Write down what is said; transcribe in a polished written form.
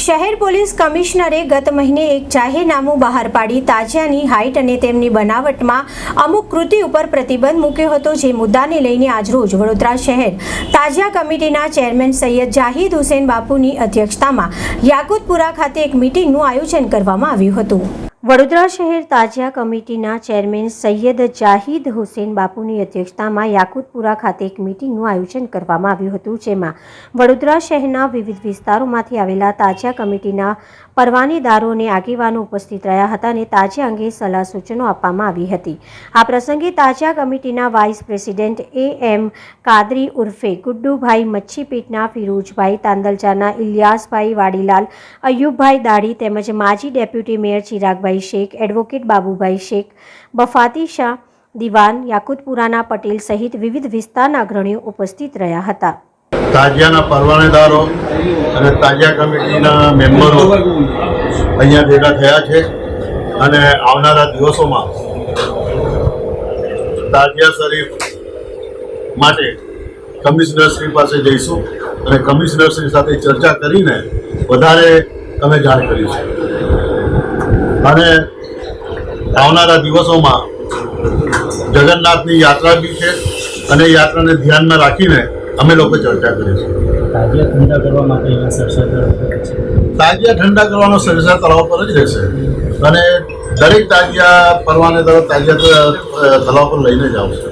શહેર પોલીસ કમિશનરે ગત મહિને એક જાહેરનામું બહાર પાડી તાજિયાની હાઇટ અને તેમની બનાવટમાં અમુક કૃતિ ઉપર પ્રતિબંધ મૂક્યો હતો, જે મુદ્દાને લઈને આજરોજ વડોદરા શહેર તાજિયા કમિટીના ચેરમેન સૈયદ જાહિદ હુસેન બાપુની અધ્યક્ષતામાં યાકુતપુરા ખાતે એક મીટિંગનું આયોજન કરવામાં આવ્યું હતું। વડોદરા શહેર તાજિયા કમિટીના ચેરમેન સૈયદ જાહિદ હુસેન બાપુની અધ્યક્ષતામાં યાકુતપુરા ખાતે એક મીટિંગનું આયોજન કરવામાં આવ્યું હતું, જેમાં વડોદરા શહેરના વિવિધ વિસ્તારોમાંથી આવેલા તાજિયા કમિટીના પરવાનેદારો અને આગેવાનો ઉપસ્થિત રહ્યા હતા અને તાજિયા અંગે સલાહ સૂચનો આપવામાં આવી હતી। આ પ્રસંગે તાજિયા કમિટીના વાઇસ પ્રેસિડેન્ટ AM કાદરી ઉર્ફે ગુડ્ડુભાઈ, મચ્છીપીટના ફિરોજભાઈ, તાંદલજાના ઇલિયાસભાઈ વાડીલાલ, અયુબભાઈ દાઢી તેમજ માજી ડેપ્યુટી મેયર ચિરાગભાઈ શેખ, એડવોકેટ બાબુભાઈ શેખ, બફાતી શાહ દિવાન, યાકુતપુરાના પટેલ સહિત વિવિધ વિસ્તારના અગ્રણીઓ ઉપસ્થિત રહ્યા હતા। તાજિયાના પરવાનેદારો અને તાજિયા કમિટીના મેમ્બરો અહીંયા ભેગા થયા છે અને આવનારા દિવસોમાં તાજિયા શરીફ માટે કમિશનરશ્રી પાસે જઈશું અને કમિશનરશ્રી સાથે ચર્ચા કરીને વધારે અમે જાણ કરીશું। અને આવનારા દિવસોમાં જગન્નાથની યાત્રા બી છે અને યાત્રાને ધ્યાનમાં રાખીને અમે લોકો ચર્ચા કરીશું। તાજિયા ઠંડા કરવા માટે તાજિયા ઠંડા કરવાનો સરસા તળાવ પર જ રહેશે અને દરેક તાજિયા પરવાનેદારો તાજિયા તળાવ પર લઈને જ આવશે।